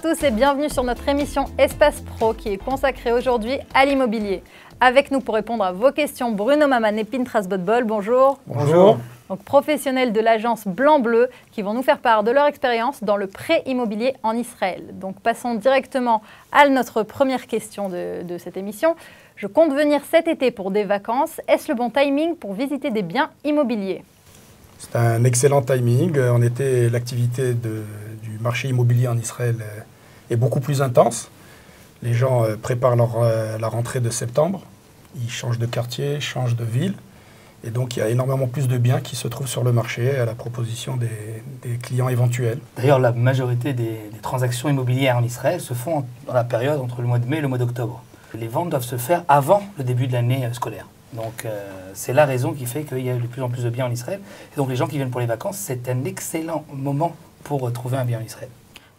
tous et bienvenue sur notre émission Espace Pro qui est consacrée aujourd'hui à l'immobilier. Avec nous pour répondre à vos questions, Bruno Maman et Pintras Botbol. Bonjour. Bonjour. Donc, professionnels de l'agence Blanc-Bleu qui vont nous faire part de leur expérience dans le prêt immobilier en Israël. Donc passons directement à notre première question de cette émission. Je compte venir cet été pour des vacances. Est-ce le bon timing pour visiter des biens immobiliers? C'est un excellent timing. En été, l'activité du marché immobilier en Israël est beaucoup plus intense. Les gens préparent la rentrée de septembre. Ils changent de quartier, changent de ville. Et donc, il y a énormément plus de biens qui se trouvent sur le marché à la proposition des clients éventuels. D'ailleurs, la majorité des transactions immobilières en Israël se font dans la période entre le mois de mai et le mois d'octobre. Les ventes doivent se faire avant le début de l'année scolaire. Donc, c'est la raison qui fait qu'il y a de plus en plus de biens en Israël. Et donc, les gens qui viennent pour les vacances, c'est un excellent moment pour trouver un bien en Israël.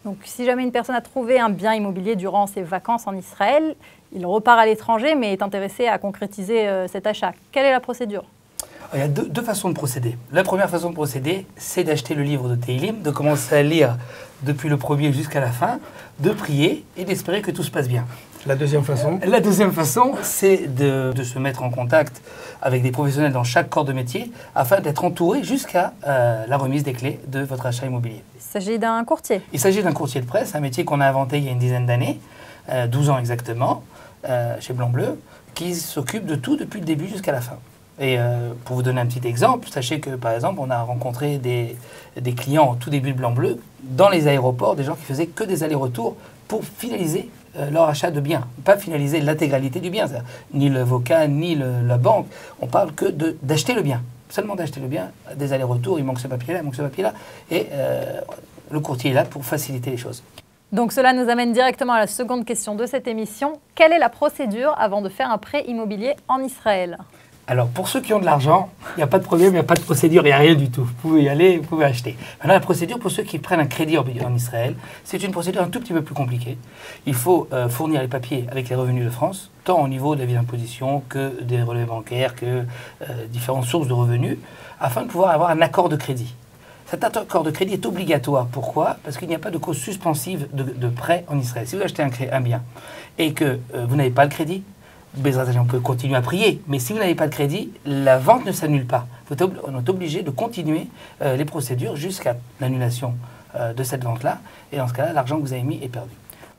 Donc, si jamais une personne a trouvé un bien immobilier durant ses vacances en Israël, il repart à l'étranger mais est intéressé à concrétiser cet achat. Quelle est la procédure ? Il y a deux façons de procéder. La première façon de procéder, c'est d'acheter le livre de Tehillim, de commencer à lire depuis le premier jusqu'à la fin, de prier et d'espérer que tout se passe bien. La deuxième façon ? La deuxième façon, c'est de se mettre en contact avec des professionnels dans chaque corps de métier afin d'être entouré jusqu'à la remise des clés de votre achat immobilier. Il s'agit d'un courtier. Il s'agit d'un courtier de presse, un métier qu'on a inventé il y a une dizaine d'années, 12 ans exactement, chez Blanc-Bleu, qui s'occupe de tout depuis le début jusqu'à la fin. Et pour vous donner un petit exemple, sachez que par exemple, on a rencontré des clients au tout début de Blanc-Bleu dans les aéroports, des gens qui faisaient que des allers-retours pour finaliser leur achat de biens, pas finaliser l'intégralité du bien, ni l'avocat, ni la banque. On parle que d'acheter le bien, seulement d'acheter le bien, des allers-retours, il manque ce papier-là, il manque ce papier-là, et le courtier est là pour faciliter les choses. Donc cela nous amène directement à la seconde question de cette émission. Quelle est la procédure avant de faire un prêt immobilier en Israël ? Alors, pour ceux qui ont de l'argent, il n'y a pas de problème, il n'y a pas de procédure, il n'y a rien du tout. Vous pouvez y aller, vous pouvez acheter. Maintenant, la procédure pour ceux qui prennent un crédit en Israël, c'est une procédure un tout petit peu plus compliquée. Il faut fournir les papiers avec les revenus de France, tant au niveau de l'avis d'imposition que des relevés bancaires, que différentes sources de revenus, afin de pouvoir avoir un accord de crédit. Cet accord de crédit est obligatoire. Pourquoi ? Parce qu'il n'y a pas de cause suspensive de prêt en Israël. Si vous achetez un bien et que vous n'avez pas le crédit, on peut continuer à prier, mais si vous n'avez pas de crédit, la vente ne s'annule pas. On est obligé de continuer les procédures jusqu'à l'annulation de cette vente-là. Et dans ce cas-là, l'argent que vous avez mis est perdu.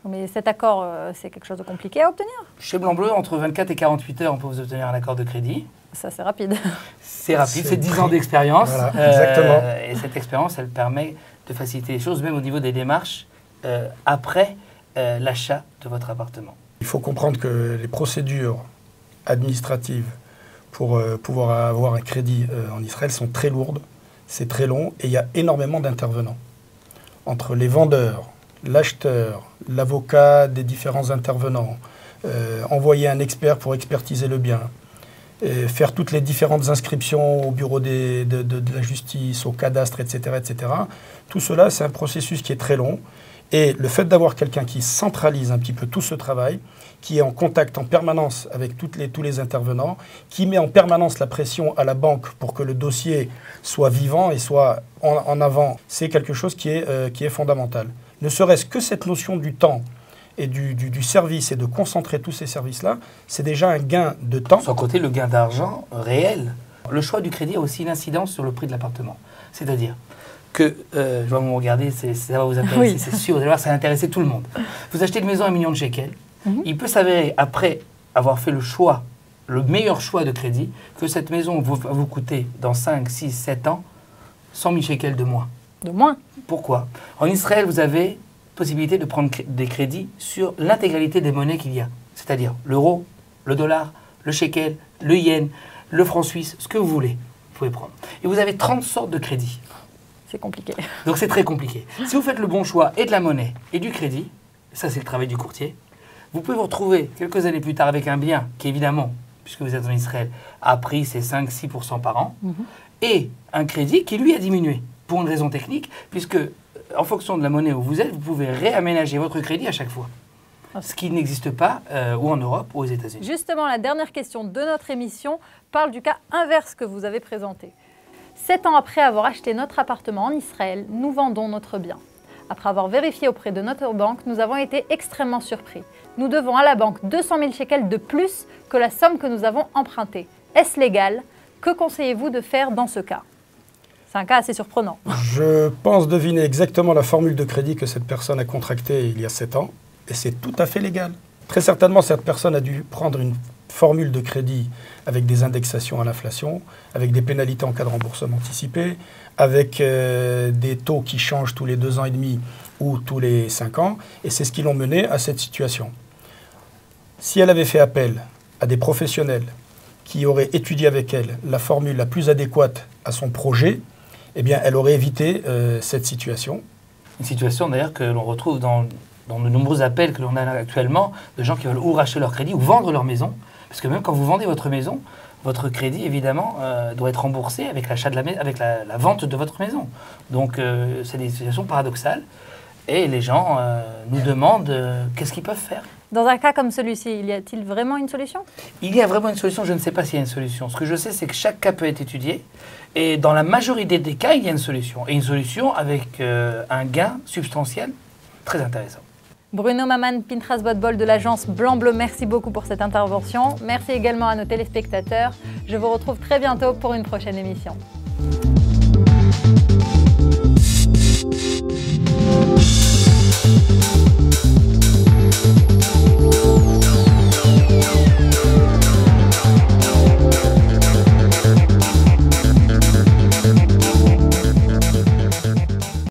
Mais cet accord, c'est quelque chose de compliqué à obtenir ? Chez Blanc-Bleu, entre 24 et 48 heures, on peut vous obtenir un accord de crédit. Ça, c'est rapide. C'est rapide, c'est 10 ans d'expérience. Voilà, exactement. Et cette expérience, elle permet de faciliter les choses, même au niveau des démarches, après l'achat de votre appartement. Il faut comprendre que les procédures administratives pour pouvoir avoir un crédit en Israël sont très lourdes, c'est très long et il y a énormément d'intervenants. Entre les vendeurs, l'acheteur, l'avocat des différents intervenants, envoyer un expert pour expertiser le bien, faire toutes les différentes inscriptions au bureau de la justice, au cadastre, etc., etc. Tout cela, c'est un processus qui est très long. Et le fait d'avoir quelqu'un qui centralise un petit peu tout ce travail, qui est en contact en permanence avec tous les intervenants, qui met en permanence la pression à la banque pour que le dossier soit vivant et soit en avant, c'est quelque chose qui est fondamental. Ne serait-ce que cette notion du temps et du service et de concentrer tous ces services-là, c'est déjà un gain de temps. Sans compter le gain d'argent réel. Le choix du crédit a aussi une incidence sur le prix de l'appartement. C'est-à-dire que, je vais vous regarder, ça va vous intéresser, oui. C'est sûr, vous allez voir, ça va intéresser tout le monde. Vous achetez une maison à 1 million de shekels, il peut s'avérer, après avoir fait le choix, le meilleur choix de crédit, que cette maison va vous coûter, dans 5, 6, 7 ans, 100 000 shekels de moins. De moins ? Pourquoi ? En Israël, vous avez possibilité de prendre des crédits sur l'intégralité des monnaies qu'il y a. C'est-à-dire l'euro, le dollar, le shekel, le yen, le franc suisse, ce que vous voulez, vous pouvez prendre. Et vous avez 30 sortes de crédits. C'est compliqué. Donc c'est très compliqué. Si vous faites le bon choix et de la monnaie et du crédit, ça c'est le travail du courtier, vous pouvez vous retrouver quelques années plus tard avec un bien qui évidemment, puisque vous êtes en Israël, a pris ses 5-6% par an, et un crédit qui lui a diminué, pour une raison technique, puisque en fonction de la monnaie où vous êtes, vous pouvez réaménager votre crédit à chaque fois. Ce qui n'existe pas ou en Europe ou aux États-Unis. Justement, la dernière question de notre émission parle du cas inverse que vous avez présenté. 7 ans après avoir acheté notre appartement en Israël, nous vendons notre bien. Après avoir vérifié auprès de notre banque, nous avons été extrêmement surpris. Nous devons à la banque 200 000 shekels de plus que la somme que nous avons empruntée. Est-ce légal? Que conseillez-vous de faire dans ce cas? C'est un cas assez surprenant. Je pense deviner exactement la formule de crédit que cette personne a contractée il y a 7 ans, et c'est tout à fait légal. Très certainement, cette personne a dû prendre une formule de crédit avec des indexations à l'inflation, avec des pénalités en cas de remboursement anticipé, avec des taux qui changent tous les 2 ans et demi ou tous les 5 ans, et c'est ce qui l'ont mené à cette situation. Si elle avait fait appel à des professionnels qui auraient étudié avec elle la formule la plus adéquate à son projet, eh bien, elle aurait évité cette situation. Une situation d'ailleurs que l'on retrouve dans de nombreux appels que l'on a actuellement de gens qui veulent ou racheter leur crédit ou vendre leur maison. Parce que même quand vous vendez votre maison, votre crédit, évidemment, doit être remboursé avec l'achat avec la vente de votre maison. Donc, c'est des situations paradoxales. Et les gens nous demandent qu'est-ce qu'ils peuvent faire. Dans un cas comme celui-ci, y a-t-il vraiment une solution? Il y a vraiment une solution, je ne sais pas s'il y a une solution. Ce que je sais, c'est que chaque cas peut être étudié. Et dans la majorité des cas, il y a une solution. Et une solution avec un gain substantiel très intéressant. Bruno Maman, Pinchas Botbol de l'agence Blanc-Bleu, merci beaucoup pour cette intervention. Merci également à nos téléspectateurs. Je vous retrouve très bientôt pour une prochaine émission.